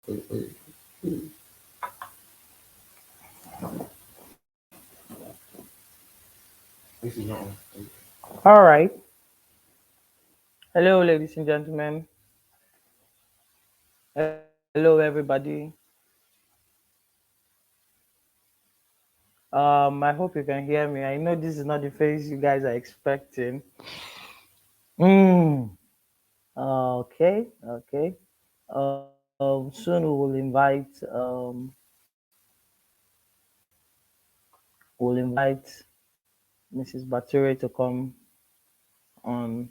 This is not on. All right. Hello, ladies and gentlemen. Hello, everybody. I hope you can hear me. I know this is not the face you guys are expecting. Mm. Okay. Soon we will invite Mrs. Bature to come on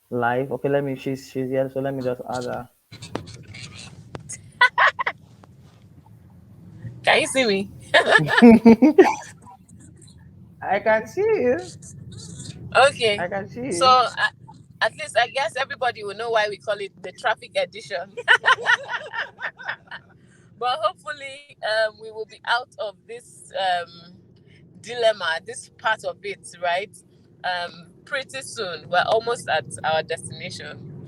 live. Okay, let me. She's here, so let me just add her. Can you see me? I can see you. Okay. I can see So you. at least I guess everybody will know why we call it the traffic edition. But hopefully, we will be out of this dilemma, this part of it, right? Pretty soon. We're almost at our destination,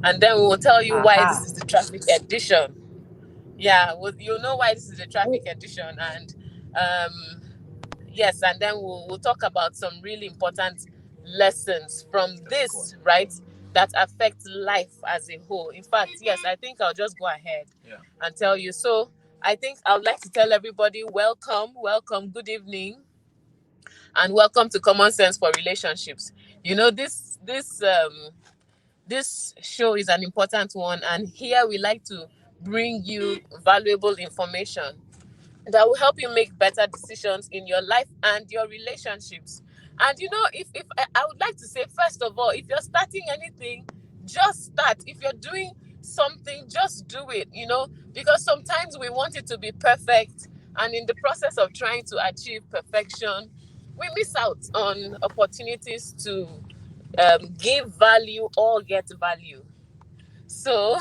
and then we will tell you why this Aha. is the traffic edition. Yeah, well, you'll know why this is the traffic edition, and um, yes, and then we'll talk about some really important lessons from this, right? That affect life as a whole. In fact, yes, I think I'll just go ahead and tell you. So I think I would like to tell everybody welcome, good evening, and welcome to Common Sense for Relationships. You know, this show is an important one, and here we like to bring you valuable information that will help you make better decisions in your life and your relationships. And you know, if I would like to say, first of all, if you're starting anything, just start. If you're doing something, just do it, you know, because sometimes we want it to be perfect. And in the process of trying to achieve perfection, we miss out on opportunities to give value or get value. So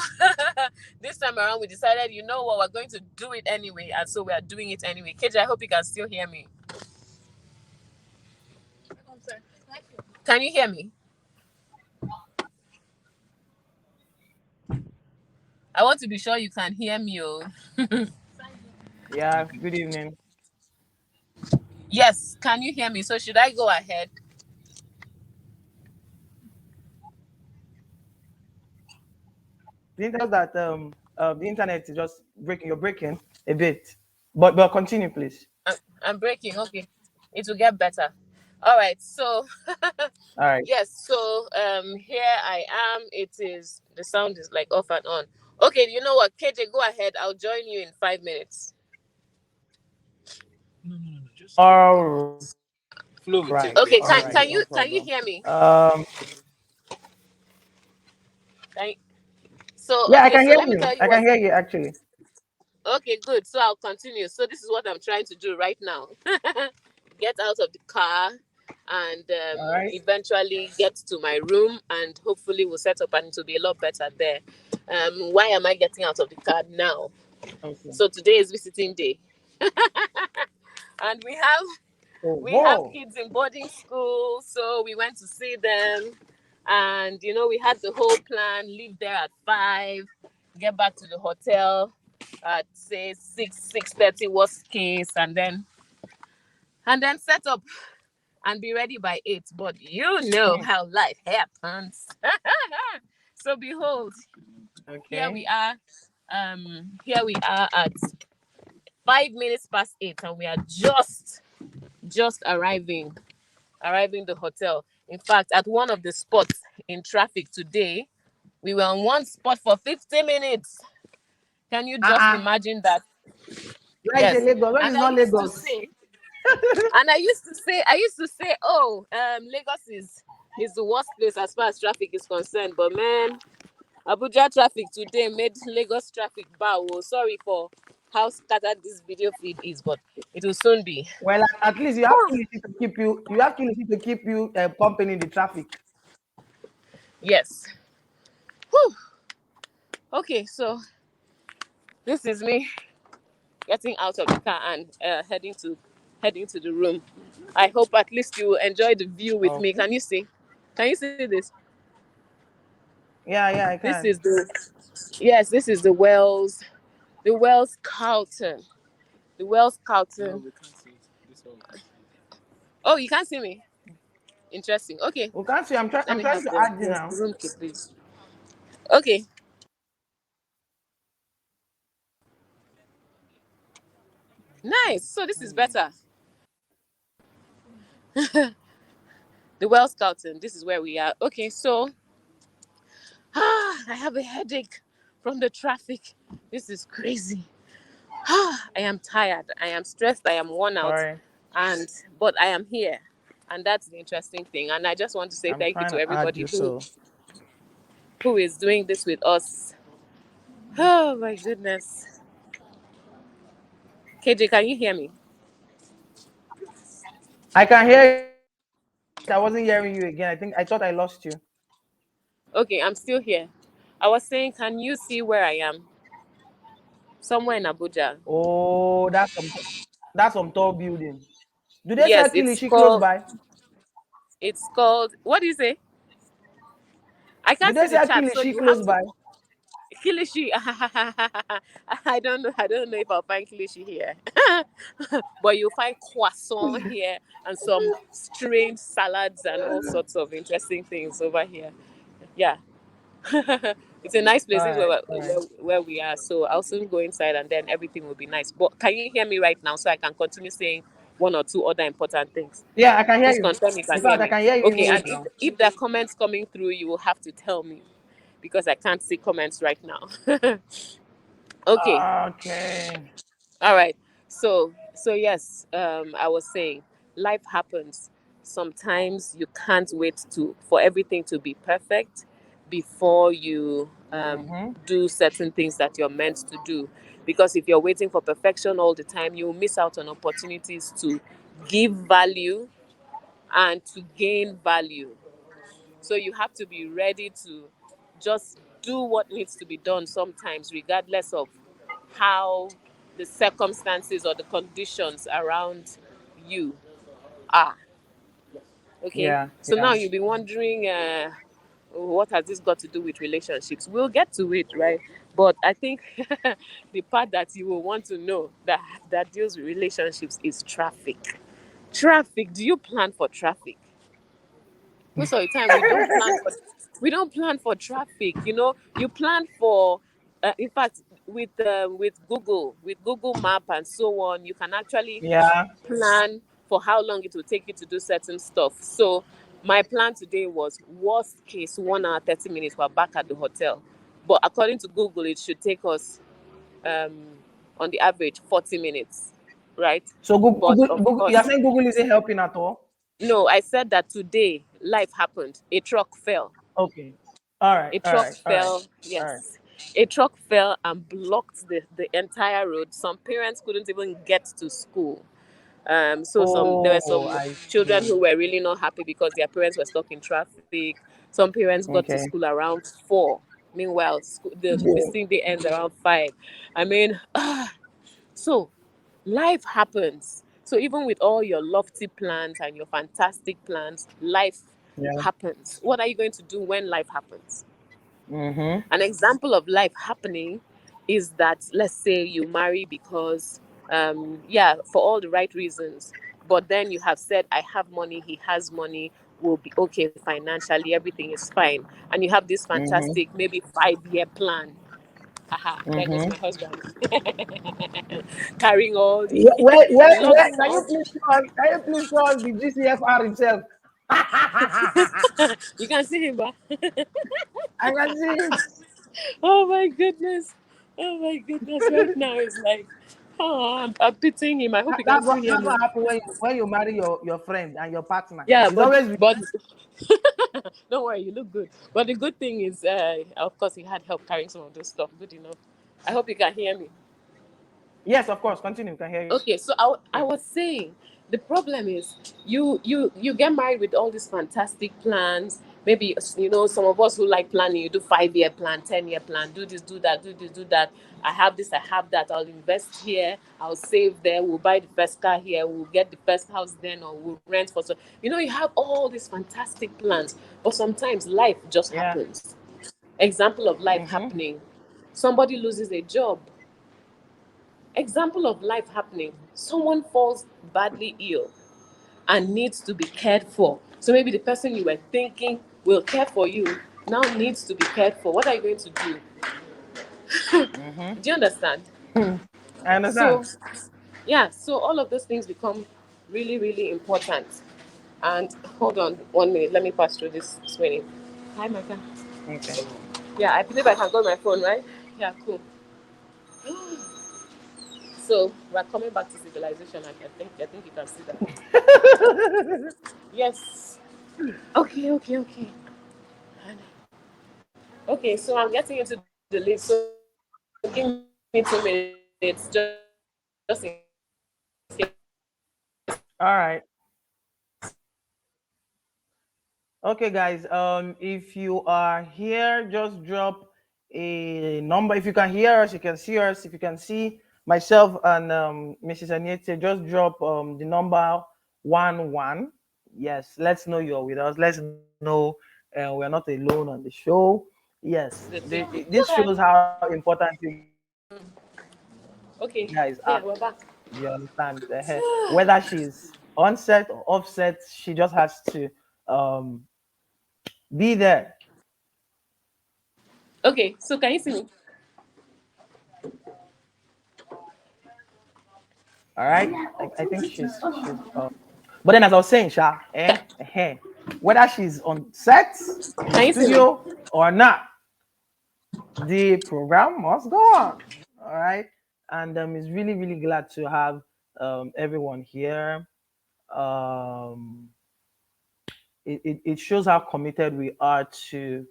this time around, we decided, you know what, we're going to do it anyway, and so we are doing it anyway. KJ, I hope you can still hear me. Can you hear me? I want to be sure you can hear me. Oh, Yeah. Good evening. yes. Can you hear me? So should I go ahead? The internet that the internet is just breaking. You're breaking a bit, but continue, please. I'm breaking. Okay, it will get better. All right. So All right. yes. So here I am. It is the sound is like off and on. Okay. You know what, KJ, go ahead. I'll join you in 5 minutes. All Flow with right. it. Okay. All right. Can No you problem. hear me? Um. Can you, so Yeah, I okay. can So hear let me you. tell you I can what. hear you actually. Okay, good. So I'll continue. So this is what I'm trying to do right now. Get out of the car and All right. eventually get to my room, and hopefully we'll set up and it'll be a lot better there. Why am I getting out of the car now? Okay. So today is visiting day, and Oh, we have whoa. kids in boarding school, so we went to see them, and you know we had the whole plan: leave there at 5, get back to the hotel at say 6:30 worst case, and then set up and be ready by 8. But you know Hmm. how life happens. So behold, here we Okay. are. Here we are at 5 minutes past 8, and we are just arriving the hotel. In fact, at one of the spots in traffic today, we were on one spot for 50 minutes. Can you just Uh-uh. imagine that? Where is Yes. Lagos? When And is I not used to Lagos? say, oh, Lagos is the worst place as far as traffic is concerned. But man, Abuja traffic today made Lagos traffic bow. Oh, sorry for how scattered this video feed is, but it will soon be. Well, at least you have Trinity to keep you. You have Trinity to keep you pumping in the traffic. Yes. Whew. Okay, so this is me getting out of the car and heading to the room. I hope at least you enjoy the view with me. Okay. Can you see? Can you see this? Yeah, I This can. is the yes, this is the Wells Carlton. The Wells No, Carlton. we can't see it. This one we can see it. Oh, you can't see me. Interesting. Okay, We can't see. let I'm me trying have to the, add you the now. room key, please. Okay, nice. So this is better. The Wells Carlton. This is where we are. Okay, so I have a headache from the traffic. This is crazy. I am tired. I am stressed. I am worn out, Sorry, and but I am here, and that's the interesting thing. And I just want to say I'm thank you trying to to add everybody you. who So who is doing this with us. Oh my goodness. KJ, can you hear me? I can hear you. I wasn't hearing you again. I thought I lost you. Okay, I'm still here. I was saying, can you see where I am? Somewhere in Abuja. Oh, that's some tall building. Do they sell Yes, it's kilishi close called. by? It's called. What do you say? I Do can't they see the sell chat, so kilishi you have close to. by? Kilishi. I don't know. I don't know if I'll find kilishi here, but you'll find croissant here and some strange salads and all sorts of interesting things over here. Yeah. It's a nice place. All This is right, where, all right. where we are. So I'll soon go inside and then everything will be nice. But can you hear me right now so I can continue saying one or two other important things? Yeah, I can hear Please you. confirm you In can hear fact, I me. can hear you Okay, even and right if now. if there are comments coming through, you will have to tell me because I can't see comments right now. Okay. Okay. All right. So yes, I was saying life happens. Sometimes you can't wait to for everything to be perfect before you Mm-hmm. do certain things that you're meant to do. Because if you're waiting for perfection all the time, you'll miss out on opportunities to give value and to gain value. So you have to be ready to just do what needs to be done sometimes, regardless of how the circumstances or the conditions around you are. Okay. Yeah, So yeah. now you'll be wondering, what has this got to do with relationships? We'll get to it, right? But I think the part that you will want to know that deals with relationships is traffic. Traffic. Do you plan for traffic? Most of the time we don't plan for traffic. You plan for in fact with Google Map and so on, you can actually Yeah. plan for how long it will take you to do certain stuff. So my plan today was worst case 1 hour 30 minutes we're back at the hotel, but according to Google it should take us um on the average 40 minutes, right? So But of You're course, saying Google isn't helping at all? no, I said that today life happened. A truck fell. Okay. All right, A all truck right, all right, fell, all right. yes. A truck fell and blocked the entire road. Some parents couldn't even get to school. So there were Oh, some I children see. who were really not happy because their parents were stuck in traffic. Some parents got to Okay. school around 4. Meanwhile, the Yeah. thing they ends around 5. I mean, so life happens. So even with all your lofty plans and your fantastic plans, life Yeah. happens. What are you going to do when life happens? Mm-hmm. An example of life happening is that, let's say you marry because, yeah, for all the right reasons, but then you have said, I have money, he has money, we'll be okay financially, everything is fine. And you have this Mm-hmm. fantastic, maybe 5-year plan. Haha, there goes Mm-hmm. my husband. Carrying all the Where, can you luxuries. please show us the GCFR himself? You can see him, but I can see him. oh my goodness. Oh my goodness. Right now it's like, oh, I'm pitying him. I hope he can still hear That's me. what happens when you marry your friend and your partner. Yeah, It's but always but don't worry, you look good. But the good thing is, of course, he had help carrying some of those stuff. Good enough. I hope you can hear me. yes, of course. Continue. We can hear you. Okay, so I was saying the problem is you get married with all these fantastic plans. Maybe some of us who like planning, you do 5-year plan, 10-year plan, do this, do that, do this, do that. I have this, I have that. I'll invest here. I'll save there. We'll buy the first car here. We'll get the first house then, or we'll rent for so. You have all these fantastic plans, but sometimes life just Yeah. happens. Example of life Mm-hmm. happening. Somebody loses a job. Example of life happening. Someone falls badly ill and needs to be cared for. So maybe the person you were thinking will care for you now needs to be cared for. What are you going to do? Mm-hmm. Do you understand? I understand. So, yeah, so all of those things become really, really important. And hold on 1 minute, let me pass through this screening. Hi, Micah. Okay. Yeah, I believe I can go on my phone, right? Yeah, cool. So we're coming back to civilization. I think you can see that. Yes. Okay, okay, okay. Okay, so I'm getting into the list. So give me 2 minutes just in case I miss anything. All right. Okay, guys. If you are here, just drop a number. If you can hear us, you can see us. If you can see myself and Mrs. Anietie, just drop the number 11. Yes, let's know you're with us. Let's know we're not alone on the show. Yes, The thing. this Go shows ahead. how important you Okay, guys are. yeah, we're back. You understand? Whether she's on set or offset, she just has to um, be there. Okay, so can you see me? All right. I think she's but then as I was saying, Sha, whether she's on set in the Can you see me? studio or not, the program must go on. All right. And it's really, really glad to have everyone here. Um it shows how committed we are to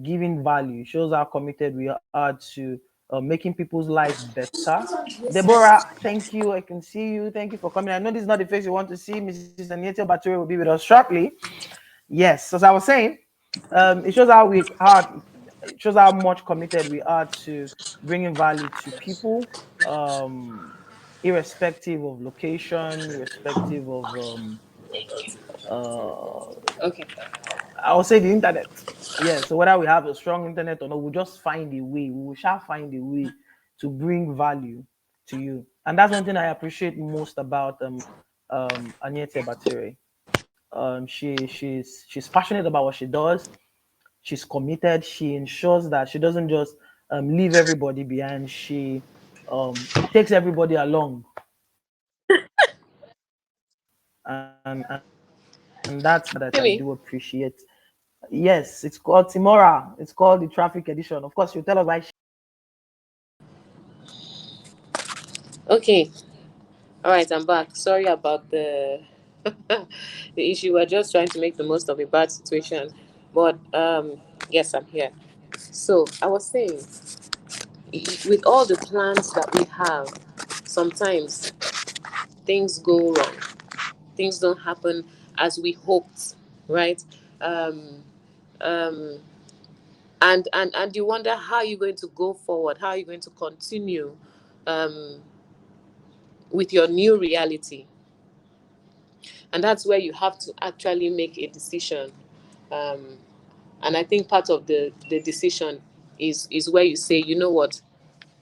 giving value. It shows how committed we are to making people's life better. Deborah, thank you. I can see you. Thank you for coming. I know this is not the face you want to see. Mrs. Anietie Baturi will be with us shortly. Yes, as I was saying, it shows it shows how much committed we are to bringing value to people, um, irrespective of location, irrespective of uh, Okay. I would say the internet. Yeah, so whether we have a strong internet or not, we'll just find a way. We shall find a way to bring value to you. And that's one thing I appreciate most about Anietie Batire. She's passionate about what she does. She's committed. She ensures that she doesn't just leave everybody behind. She takes everybody along, and that's one thing that I do Hear me? appreciate. Yes, it's called Timora. It's called the traffic edition. Of course, you tell us why. Okay. All right, I'm back. Sorry about the the issue. We're just trying to make the most of a bad situation. But yes, I'm here. So I was saying, with all the plans that we have, sometimes things go wrong. Things don't happen as we hoped, right? Um, um, and you wonder how you're going to go forward, how you're going to continue um, with your new reality, and that's where you have to actually make a decision. Um, and I think part of the decision is where you say, you know what,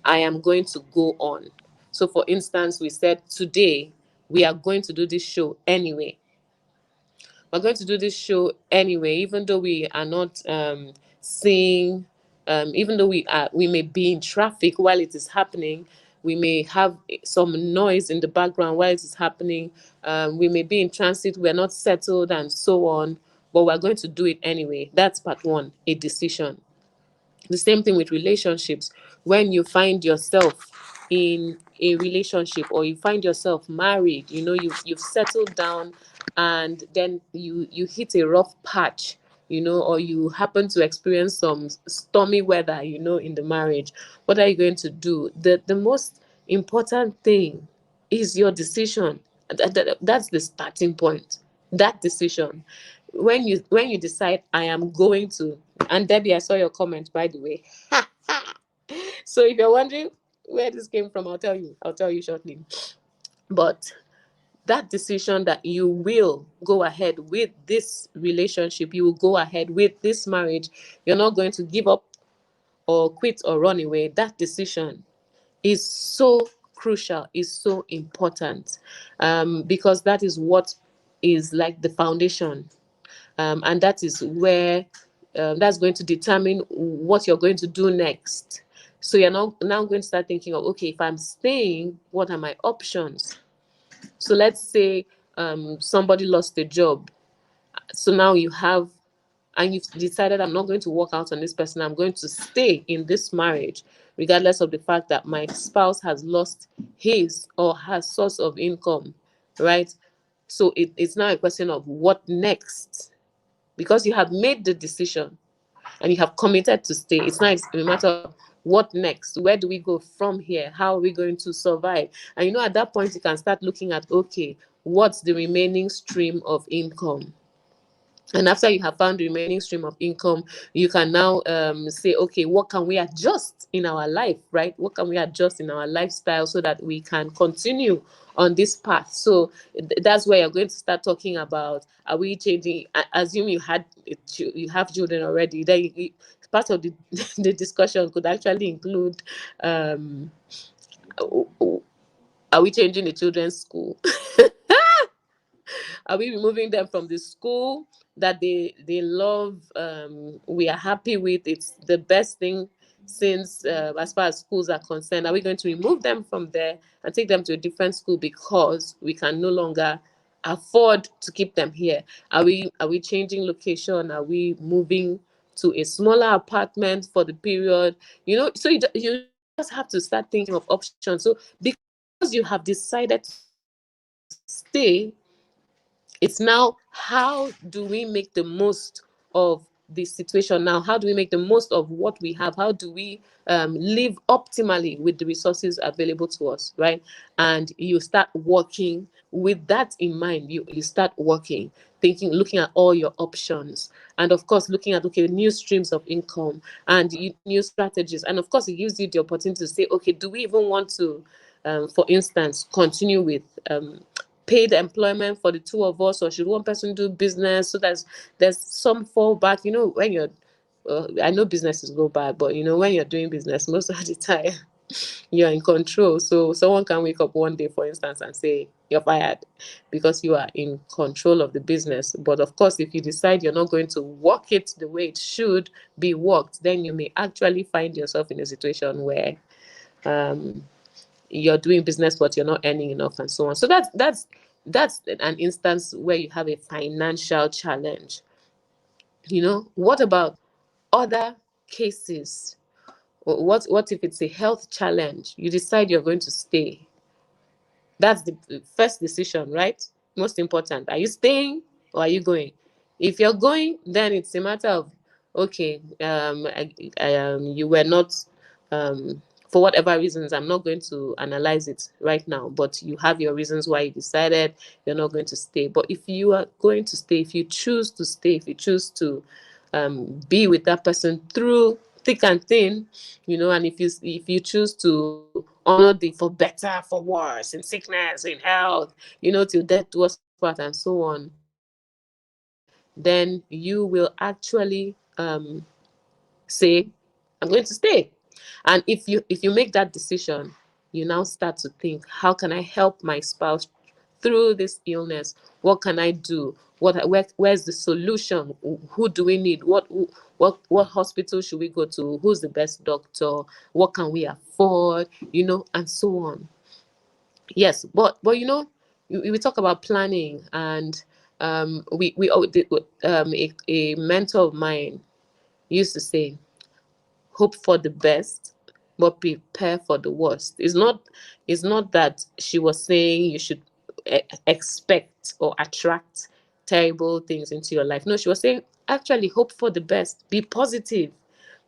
I am going to go on. So, for instance, we said today we are going to do this show anyway. We're going to do this show anyway, even though we are not seeing, even though we may be in traffic while it is happening. We may have some noise in the background while it is happening. We may be in transit. We're not settled and so on, but we're going to do it anyway. That's part one, a decision. The same thing with relationships. When you find yourself in a relationship or you find yourself married, you've settled down, and then you hit a rough patch, or you happen to experience some stormy weather, in the marriage. What are you going to do? The most important thing is your decision. That's the starting point. That decision. When you decide, I am going to. And Debbie, I saw your comment, by the way. So if you're wondering where this came from, I'll tell you shortly. But that decision that you will go ahead with this relationship, you will go ahead with this marriage, you're not going to give up or quit or run away, that decision is so crucial, is so important, because that is what is like the foundation, and that is where that's going to determine what you're going to do next. So you're now going to start thinking of, okay, if I'm staying, what are my options? So let's say somebody lost a job. So now you have, and you've decided, I'm not going to work out on this person. I'm going to stay in this marriage, regardless of the fact that my spouse has lost his or her source of income, right? So it's now a question of what next, because you have made the decision and you have committed to stay. It's not a matter of what next, where do we go from here, how are we going to survive? And at that point you can start looking at, okay, what's the remaining stream of income? And after you have found the remaining stream of income, you can now say, okay, what can we adjust in our life, right? What can we adjust in our lifestyle so that we can continue on this path? So that's where you're going to start talking about, are we changing? Assume you have children already. Then part of the, the discussion could actually include, um, are we changing the children's school? Are we removing them from the school that they love, we are happy with, it's the best thing since, as far as schools are concerned? Are we going to remove them from there and take them to a different school because we can no longer afford to keep them here? Are we changing location? Are we moving to a smaller apartment for the period? So you just have to start thinking of options. So because you have decided to stay, it's now, how do we make the most of the situation now? How do we make the most of what we have? How do we live optimally with the resources available to us, right? And you start working with that in mind. You start working, thinking, looking at all your options, and of course looking at, okay, new streams of income and new strategies. And of course it gives you the opportunity to say, okay, do we even want to, for instance, continue with paid employment for the two of us, or should one person do business? So there's some fallback. When you're, I know businesses go bad, but when you're doing business, most of the time you're in control. So someone can wake up one day, for instance, and say you're fired because you are in control of the business. But of course, if you decide you're not going to work it the way it should be worked, then you may actually find yourself in a situation where um, you're doing business but you're not earning enough, and so on. So that's an instance where you have a financial challenge. What about other cases? What if it's a health challenge? You decide you're going to stay. That's the first decision, right? Most important. Are you staying or are you going? If you're going, then it's a matter of, okay, you were not, for whatever reasons, I'm not going to analyze it right now, but you have your reasons why you decided you're not going to stay. But if you are going to stay, if you choose to stay, if you choose to be with that person through thick and thin, and if you choose to honor the for better, for worse, in sickness, in health, till death do us part, and so on, then you will actually say, I'm going to stay. And if you make that decision, you now start to think, how can I help my spouse through this illness? What can I do? Where's the solution? Who do we need? What hospital should we go to? Who's the best doctor? What can we afford? And so on. Yes, but we talk about planning, and a mentor of mine used to say, hope for the best but prepare for the worst. It's not that she was saying you should expect or attract terrible things into your life. No, she was saying, actually, hope for the best, be positive,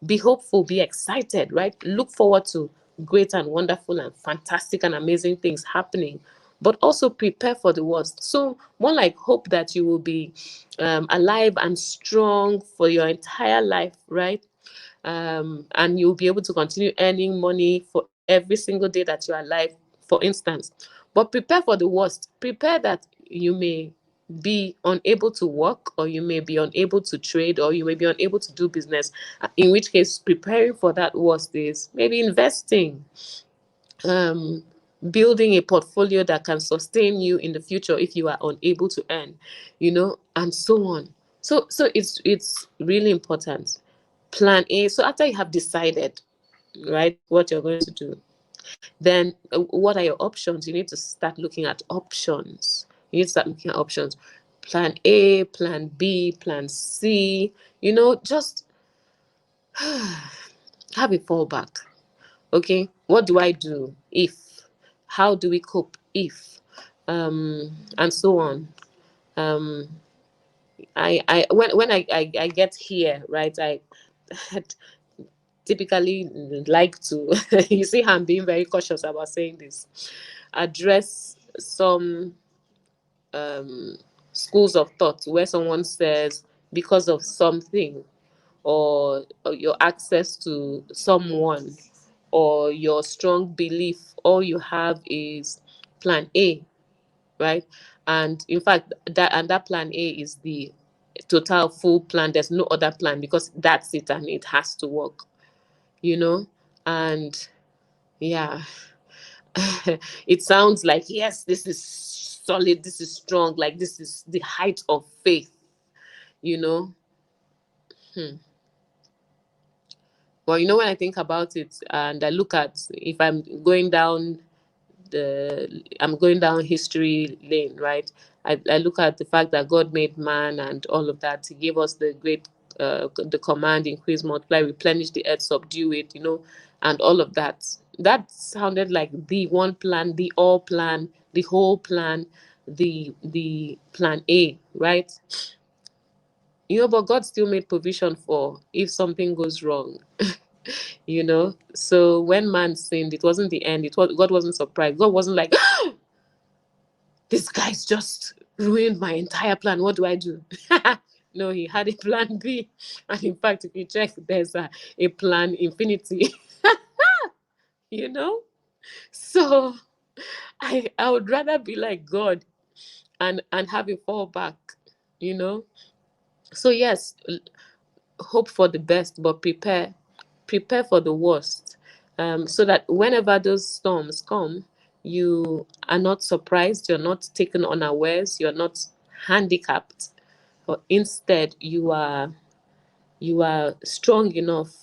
be hopeful, be excited, right? Look forward to great and wonderful and fantastic and amazing things happening, but also prepare for the worst. So more like hope that you will be alive and strong for your entire life, right? And you'll be able to continue earning money for every single day that you're alive, for instance. But prepare for the worst. Prepare that you may be unable to work, or you may be unable to trade, or you may be unable to do business. In which case, preparing for that worst is maybe investing, um, building a portfolio that can sustain you in the future if you are unable to earn, and so on. So it's really important. Plan A. So after you have decided, right, what you're going to do, then what are your options? You need to start looking at options. You need to start looking at options. Plan A, plan B, plan C. Just have a fallback. Okay, what do I do if? How do we cope if? And so on. Um, I when I get here, right? I typically like to, you see how I'm being very cautious about saying this, address some um, schools of thought where someone says because of something, or your access to someone, or your strong belief, all you have is plan A, right? And in fact, that plan A is the total full plan. There's no other plan because that's it and it has to work, you know? And yeah, it sounds like, yes, this is solid, this is strong, like this is the height of faith, you know? Hmm. Well, when I think about it and I look at, if I'm going down history lane, right? I look at the fact that God made man and all of that. He gave us the command: increase, multiply, replenish the earth, subdue it, and all of that. That sounded like the one plan, the all plan, the whole plan, the plan A, right? But God still made provision for if something goes wrong. So when man sinned, it wasn't the end. God wasn't surprised. God wasn't like, this guy's just ruined my entire plan. What do I do? No, he had a plan B. And in fact, if you check, there's a plan infinity, you know? So I would rather be like God and have a fallback, you know? So yes, hope for the best, but prepare for the worst, so that whenever those storms come, you are not surprised, you're not taken unawares, you're not handicapped, but instead you are strong enough,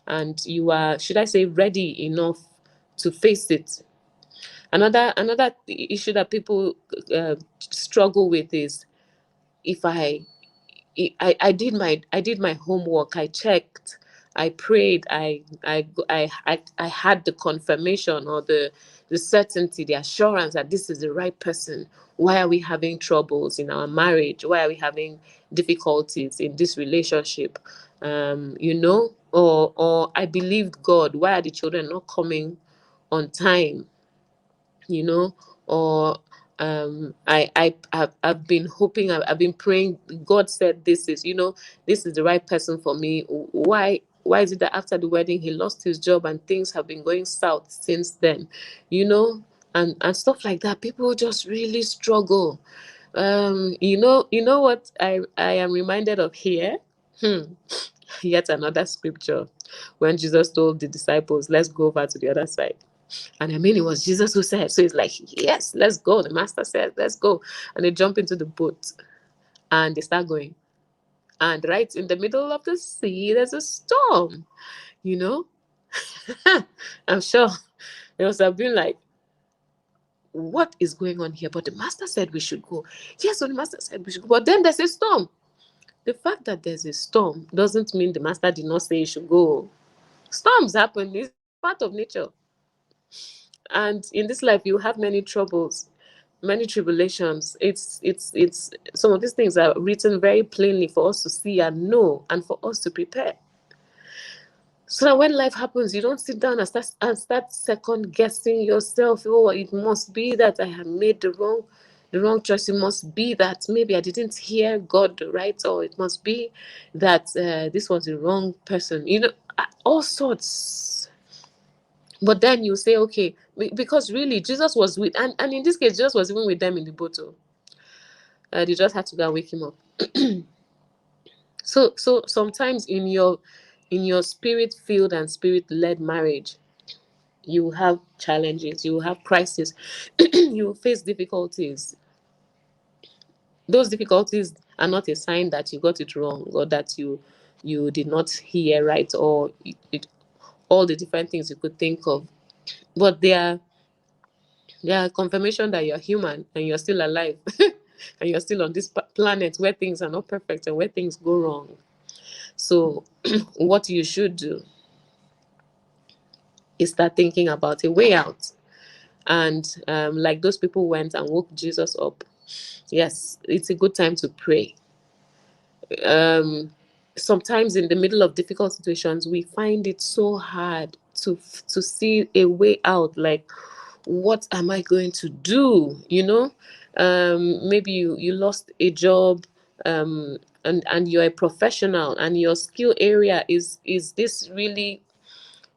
and you are, should I say, ready enough to face it. Another issue that people struggle with is, if I did my homework. I checked. I prayed. I had the confirmation, or the certainty, the assurance that this is the right person. Why are we having troubles in our marriage? Why are we having difficulties in this relationship? Or I believed God. Why are the children not coming on time? you know or I've been hoping, I've been praying. God said this is the right person for me. Why is it that after the wedding he lost his job and things have been going south since then? you know and stuff like that. People just really struggle. What I am reminded of here. hmm. Yet another scripture, when Jesus told the disciples, let's go over to the other side. And I mean, it was Jesus who said. So it's like, yes, let's go. The master said, let's go. And they jump into the boat and they start going. And right in the middle of the sea, there's a storm, you know? I'm sure they must have been like, what is going on here? But the master said we should go. Yes, so the master said we should go. But then there's a storm. The fact that there's a storm doesn't mean the master did not say you should go. Storms happen. It's part of nature. And in this life, you have many troubles, many tribulations. It's some of these things are written very plainly for us to see and know, and for us to prepare, so that when life happens, you don't sit down and start second guessing yourself. Oh, it must be that I have made the wrong choice. It must be that maybe I didn't hear God right, or it must be that this was the wrong person. All sorts. But then you say, okay, because really Jesus was with, and in this case, Jesus was even with them in the boat. Oh. They just had to go and wake him up. So sometimes in your spirit filled and spirit led marriage, you will have challenges, you will have crises, you will face difficulties. Those difficulties are not a sign that you got it wrong, or that you did not hear right, or all the different things you could think of, but they are confirmation that you're human and you're still alive, and you're still on this planet where things are not perfect and where things go wrong. So what you should do is start thinking about a way out. And like those people went and woke Jesus up, yes, it's a good time to pray. um, Sometimes in the middle of difficult situations, we find it so hard to see a way out. Like, what am I going to do? Maybe you lost a job, and you're a professional, and your skill area is this really,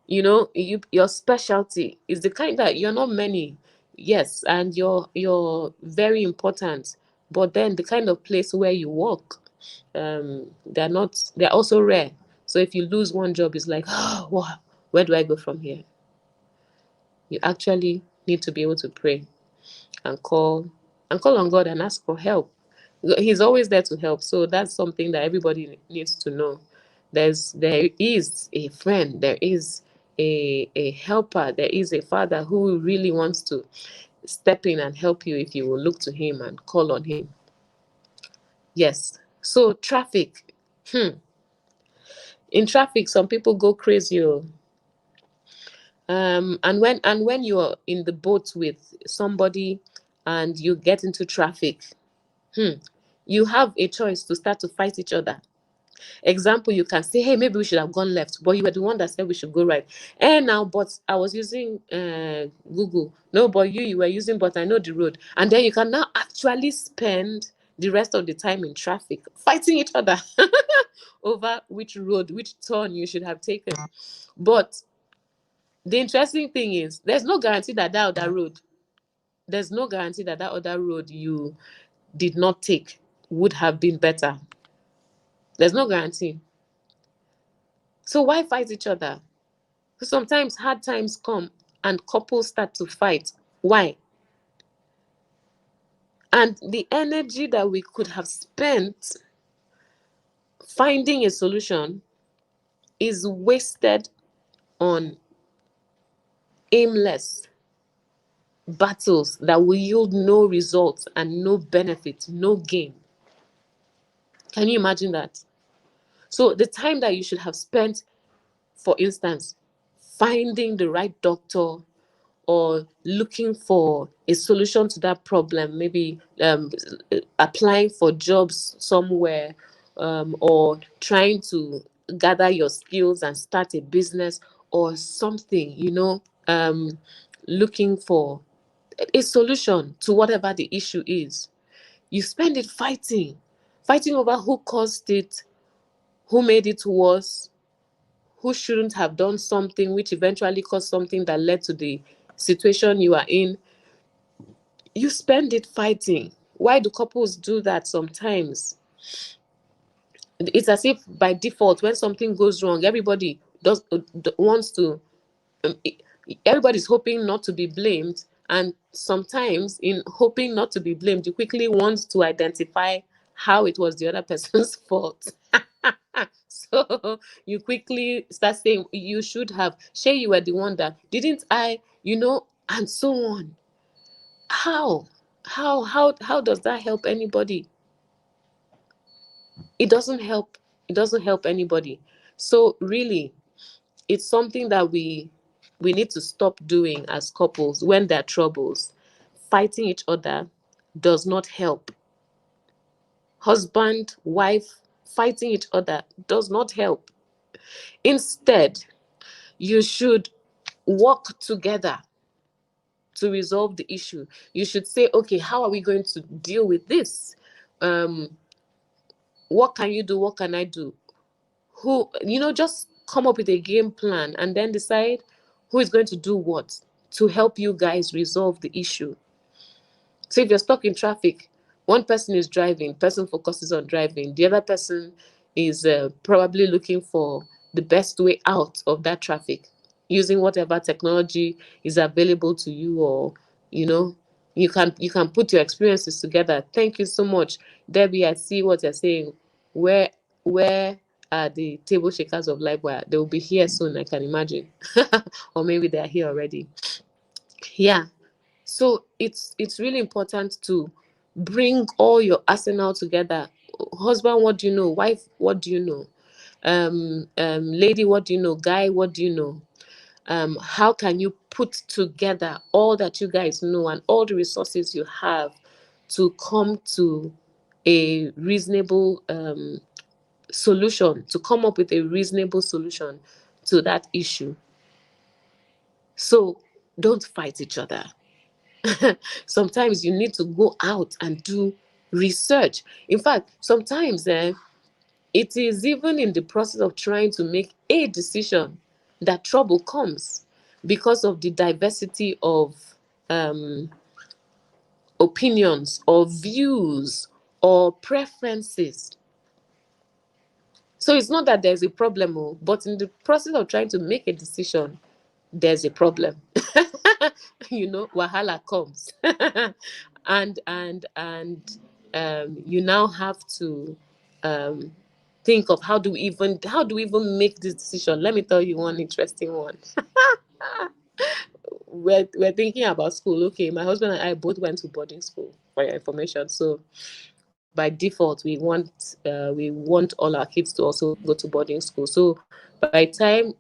your specialty is the kind that you're not many. Yes, and you're very important, but then the kind of place where you work, they're also rare. So if you lose one job, it's like, oh wow, where do I go from here? You actually need to be able to pray and call on God and ask for help. He's always there to help. So that's something that everybody needs to know. There is a friend, there is a helper, there is a father who really wants to step in and help you if you will look to him and call on him. Yes. So traffic. In traffic, some people go crazy. Oh. And when you're in the boat with somebody and you get into traffic, hmm, you have a choice to start to fight each other. Example, you can say, hey, maybe we should have gone left, but you were the one that said we should go right. And now, but I was using Google. No, but you were using, but I know the road. And then you can now actually spend the rest of the time in traffic fighting each other over which road, which turn you should have taken. But the interesting thing is, there's no guarantee that that other road you did not take would have been better. There's no guarantee. So why fight each other? Sometimes hard times come and couples start to fight. Why? And the energy that we could have spent finding a solution is wasted on aimless battles that will yield no results and no benefit, no gain. Can you imagine that? So the time that you should have spent, for instance, finding the right doctor or looking for a solution to that problem, maybe applying for jobs somewhere, or trying to gather your skills and start a business or something, looking for a solution to whatever the issue is. You spend it fighting over who caused it, who made it worse, who shouldn't have done something which eventually caused something that led to the situation you are in. You spend it fighting. Why do couples do that sometimes? It's as if by default, when something goes wrong, everybody does wants to um, everybody's hoping not to be blamed, and sometimes in hoping not to be blamed, you quickly want to identify how it was the other person's fault. So you quickly start saying, you should have, shay, you were the one that didn't I, and so on. How? How does that help anybody? It doesn't help anybody. So really, it's something that we need to stop doing as couples when there are troubles. Fighting each other does not help. Husband, wife, fighting each other does not help. Instead, you should work together to resolve the issue. You should say, okay, how are we going to deal with this? Um, what can you do? What can I do? Just come up with a game plan and then decide who is going to do what to help you guys resolve the issue. So if you're stuck in traffic, one person is driving, person focuses on driving, the other person is probably looking for the best way out of that traffic using whatever technology is available to you, or you know, you can put your experiences together. Thank you so much, Debbie. I see what you're saying. Where are the table shakers of life? Where they will be here soon, I can imagine. Or maybe they're here already. Yeah, so it's really important to bring all your arsenal together. Husband, what do you know? Wife, what do you know? Lady, what do you know? Guy, what do you know? How can you put together all that you guys know and all the resources you have to come to a reasonable solution, to come up with a reasonable solution to that issue? So don't fight each other. Sometimes you need to go out and do research. In fact, sometimes it is even in the process of trying to make a decision that trouble comes because of the diversity of um, opinions or views or preferences. So it's not that there's a problem, but in the process of trying to make a decision, there's a problem. Wahala comes. And you now have to um, think of how do we even make this decision. Let me tell you one interesting one. We're thinking about school. Okay, my husband and I both went to boarding school, for your information. So by default, we want all our kids to also go to boarding school. So by the time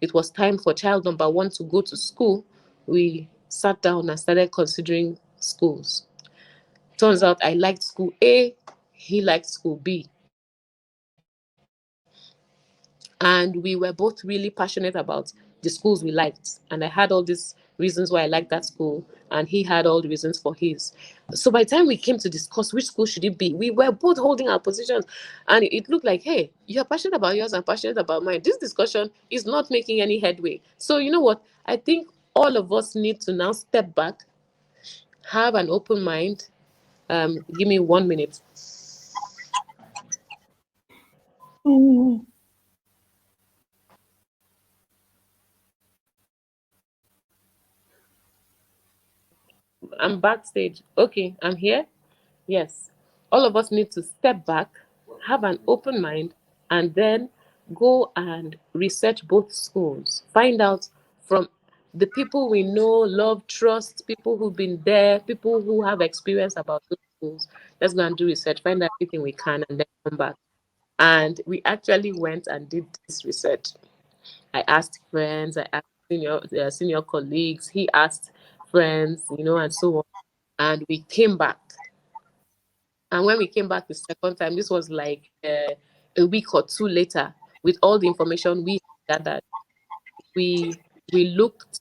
it was time for child number one to go to school, we sat down and started considering schools. Turns out I liked school A, he liked school B. And we were both really passionate about the schools we liked. And I had all these reasons why I liked that school, and he had all the reasons for his. So by the time we came to discuss which school should it be, we were both holding our positions. And it looked like, hey, you're passionate about yours, I'm passionate about mine. This discussion is not making any headway. So you know what? I think all of us need to now step back, have an open mind. Give me 1 minute. Mm. I'm backstage. Okay, I'm here. Yes. All of us need to step back, have an open mind, and then go and research both schools. Find out from the people we know, love, trust, people who've been there, people who have experience about those schools. Let's go and do research, find out everything we can, and then come back. And we actually went and did this research. I asked friends, I asked senior colleagues, he asked friends, and so on. And we came back. And when we came back the second time, this was like a week or two later, with all the information we gathered, we we looked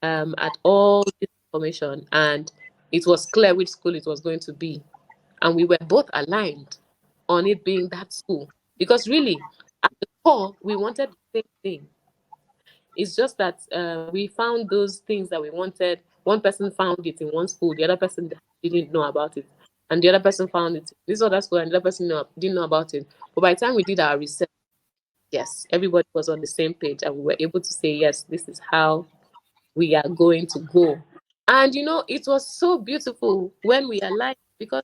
at all this information, and it was clear which school it was going to be, and we were both aligned on it being that school, because really, at the core, we wanted the same thing. It's just that we found those things that we wanted. One person found it in one school, the other person didn't know about it. And the other person found it in this other school, and the other person didn't know about it. But by the time we did our research, yes, everybody was on the same page, and we were able to say, yes, this is how we are going to go. And it was so beautiful when we aligned, because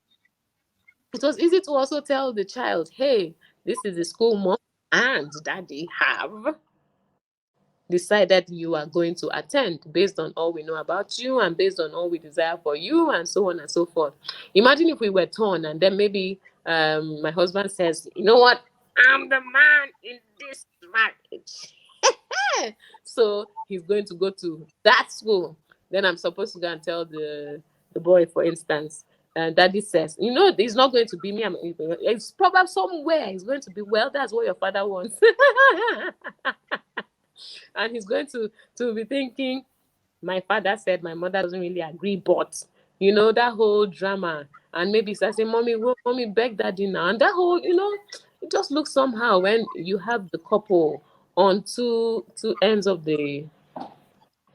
it was easy to also tell the child, hey, this is the school mom and daddy have decided you are going to attend, based on all we know about you and based on all we desire for you, and so on and so forth. Imagine if we were torn, and then maybe my husband says, you know what, I'm the man in this marriage. So he's going to go to that school. Then I'm supposed to go and tell the boy, for instance, and daddy says, it's not going to be me. It's probably somewhere. It's going to be, well, that's what your father wants. And he's going to be thinking, my father said my mother doesn't really agree, but that whole drama. And maybe he's saying, mommy, beg daddy now. And that whole, it just looks somehow when you have the couple on two ends of the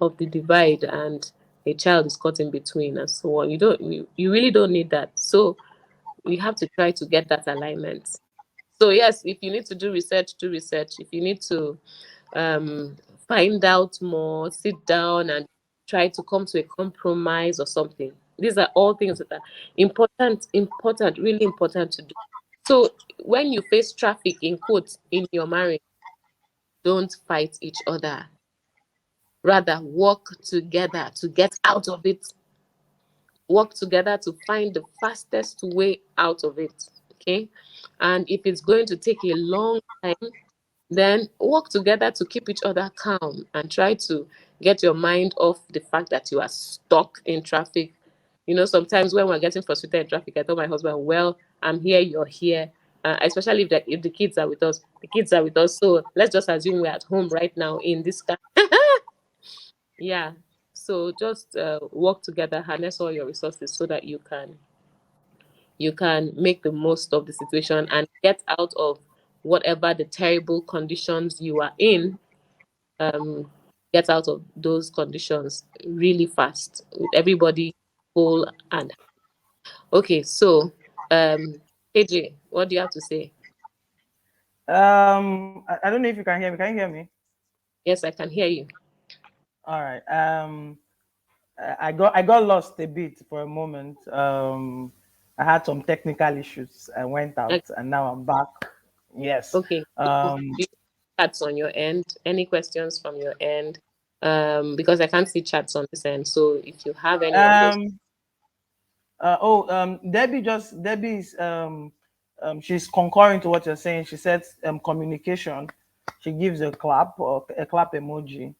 of the divide and a child is caught in between and so on. You really don't need that. So you have to try to get that alignment. So yes, if you need to do research, do research. If you need to um, find out more, sit down and try to come to a compromise or something. These are all things that are important, really important to do. So when you face traffic in quotes in your marriage, don't fight each other. Rather, work together to get out of it. Work together to find the fastest way out of it. Okay. And if it's going to take a long time, then work together to keep each other calm and try to get your mind off the fact that you are stuck in traffic. You know, sometimes when we're getting frustrated in traffic, I tell my husband, well, I'm here, you're here. Especially if the kids are with us. The kids are with us. So let's just assume we're at home right now in this car. Yeah. So just work together, harness all your resources so that you can make the most of the situation and get out of whatever the terrible conditions you are in. um, get out of those conditions really fast with everybody whole and okay. So, AJ, what do you have to say? I don't know if you can hear me. Can you hear me? Yes, I can hear you. All right. I got lost a bit for a moment. I had some technical issues. I went Okay. out and now I'm back. Yes. Okay. So, Um, do you have chats on your end? Any questions from your end? Because I can't see chats on this end. So, if you have any on those, um, Debbie is she's concurring to what you're saying. She said communication. She gives a clap or a clap emoji.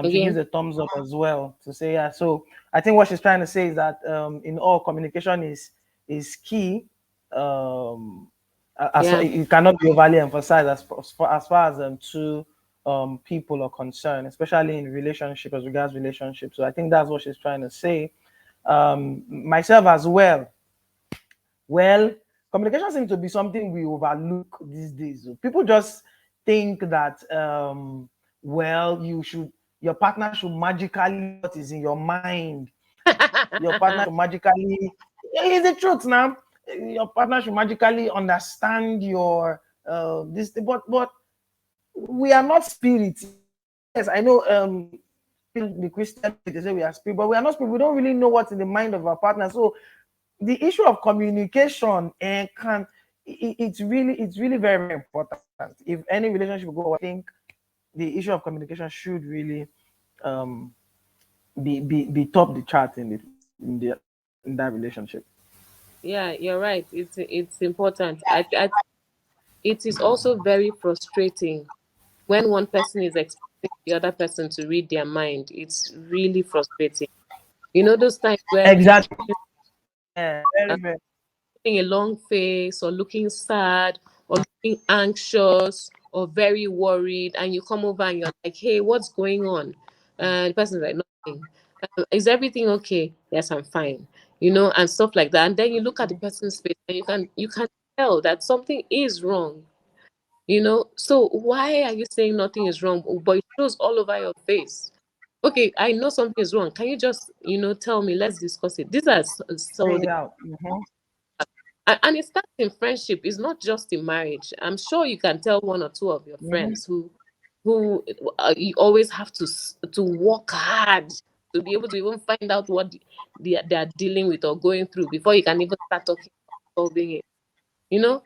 She gives again, a thumbs up as well to say yeah. So I think what she's trying to say is that in all communication is key. Um, as yeah, it cannot be overly emphasized as far as two people are concerned, especially in relationship as regards relationships. So I think that's what she's trying to say. Myself as well. Well, communication seems to be something we overlook these days. People just think that well, your partner should magically know what is in your mind. Your partner should magically, it's the truth now. Your partner should magically understand your this, but we are not spirits. Yes, I know. The Christian faith, they say we are spirit, but we are not spirit. We don't really know what's in the mind of our partner. So the issue of communication it's really very, very important. If any relationship will go, I think the issue of communication should really um be top the chart in that relationship. yeah, you're right. It's important. It is also very frustrating when one person is expecting the other person to read their mind. It's really frustrating. You know those times when you Exactly. Yeah, very, are very. putting a long face or looking sad or looking anxious or very worried, and you come over and you're like, "Hey, what's going on?" And the person's like, "Nothing." Is everything okay? Yes, I'm fine. You know, and stuff like that. And then you look at the person's face and you can tell that something is wrong. You know, so why are you saying nothing is wrong, but it shows all over your face? Okay, I know something is wrong. Can you just, tell me? Let's discuss it. These are some Say of it the, out. Mhm. and it starts in friendship. It's not just in marriage. I'm sure you can tell one or two of your Mhm. friends who you always have to work hard to be able to even find out what they are dealing with or going through before you can even start talking about solving it. You know,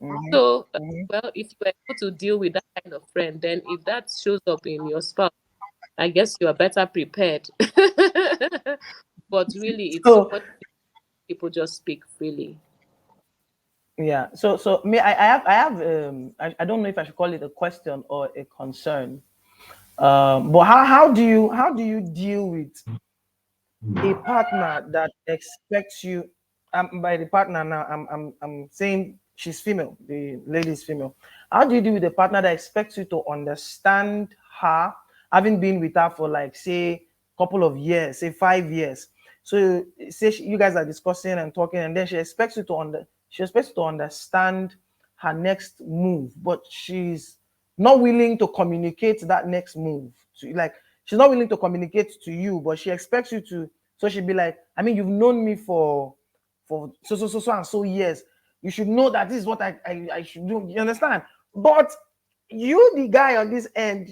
Mhm. so, Mhm. well, if you are able to deal with that kind of friend, then if that shows up in your spouse, I guess you are better prepared. But really, it's so So much people just speak freely. yeah. So me, I don't know if I should call it a question or a concern. But how do you deal with a partner that expects you, by the partner now I'm saying she's female, the lady is female. How do you deal with a partner that expects you to understand her, having been with her for like say couple of years, say 5 years? So say you guys are discussing and talking, and then she expects you to understand her next move, but she's not willing to communicate that next move to you. Like she's not willing to communicate to you, but she expects you to. So she'd be like, I mean, you've known me for so and so years. You should know that this is what I should do. You understand? But you, the guy on this end,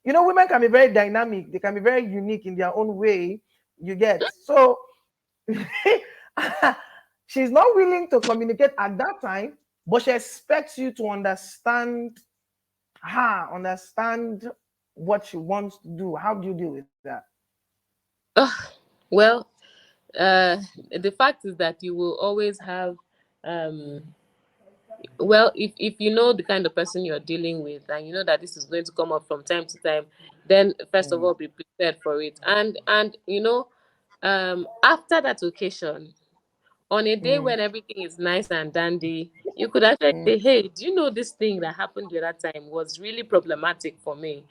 you know, women can be very dynamic. They can be very unique in their own way. You get so she's not willing to communicate at that time, but she expects you to understand her, understand what she wants to do. How do you deal with that? Ugh, well, uh, the fact is that you will always have um well, if you know the kind of person you're dealing with and you know that this is going to come up from time to time, then first of Mm, all be prepared for it. And after that occasion, on a day mm, when everything is nice and dandy, you could actually mm, say, hey, do you know this thing that happened the other time was really problematic for me?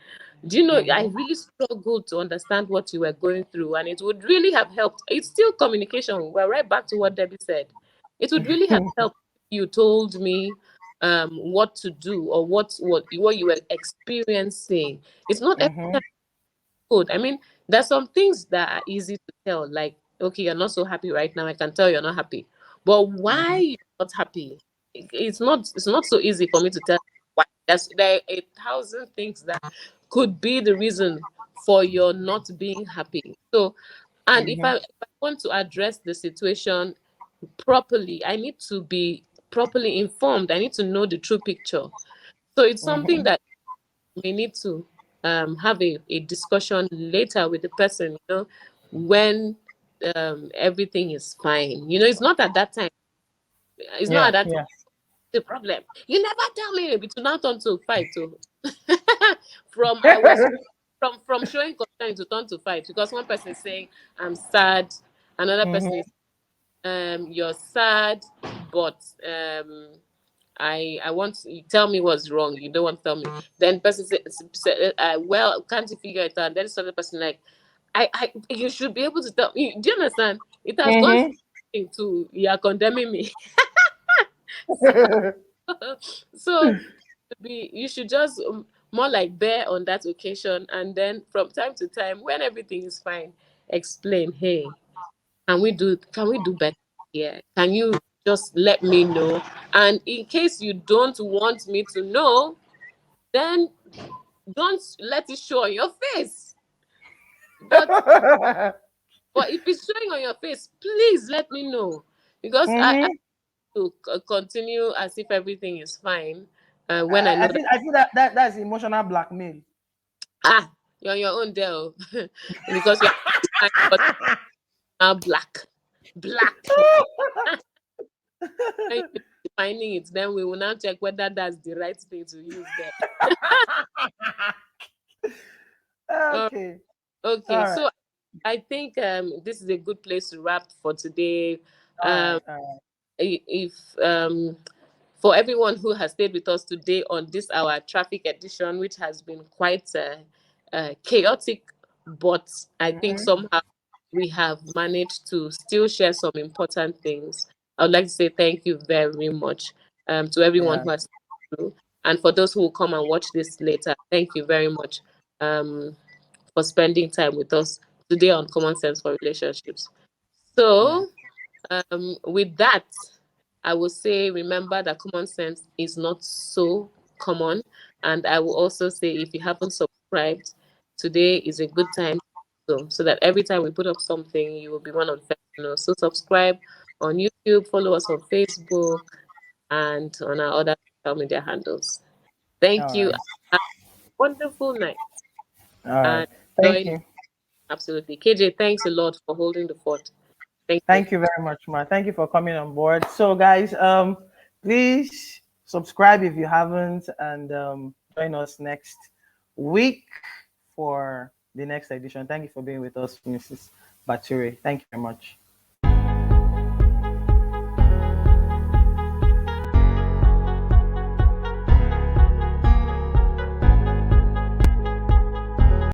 Do you know I mhm, really struggled to understand what you were going through, and it would really have helped. It's still communication. We're right back to what Debbie said. It would really have helped if you told me what to do or what you were experiencing. It's not every mhm, time good. I mean, there's some things that are easy to tell, like, okay, you're not so happy right now. I can tell you're not happy. But why mhm, you're not happy? It's not so easy for me to tell why. There are 1,000 things that could be the reason for your not being happy. So, and if mhm, I want to address the situation properly, I need to be properly informed. I need to know the true picture. So it's something mhm, that we need to have a discussion later with the person, when everything is fine. It's not at that time. It's not yeah, at that time yeah. the problem. You never tell me it will not turn to fight. Oh. from I was from showing concern to turn to fight because one person is saying I'm sad, another person Mhm, is you're sad, but I want you tell me what's wrong. You don't want to tell me. Then person said, well, can't you figure it out? Then this other person like, I you should be able to tell me. Do you understand? It has gone mhm. into you are condemning me. so so you should just more like bear on that occasion, and then from time to time when everything is fine, explain. Hey, can we do better here? Can you just let me know? And in case you don't want me to know, then don't let it show on your face. But if it's showing on your face, please let me know because I Mhm. to continue as if everything is fine. When I know that I feel that's emotional blackmail. you're on your own there, oh. Because you're fine, but now black. When you're defining it, then we will now check whether that's the right thing to use there. Uh, Okay. okay, All right. so I think this is a good place to wrap for today. All Um, right. All if for everyone who has stayed with us today on this our traffic edition, which has been quite chaotic, but I right. think somehow we have managed to still share some important things. I would like to say thank you very much to everyone Yeah. who has stayed through, and for those who will come and watch this later. Thank you very much um, for spending time with us today on Common Sense for Relationships. Yeah. So, with that, I will say remember that common sense is not so common. And I will also say if you haven't subscribed, today is a good time so that every time we put up something, you will be one of the first to know. So subscribe on YouTube, follow us on Facebook, and on our other social media handles. Thank All you. right. Have a wonderful night All right. and Thank enjoy. you. Absolutely. KJ, thanks a lot for holding the fort. Thank you. Thank you very much, Ma. Thank you for coming on board. So, guys, please subscribe if you haven't, and join us next week for the next edition. Thank you for being with us, Mrs. Baturi. Thank you very much.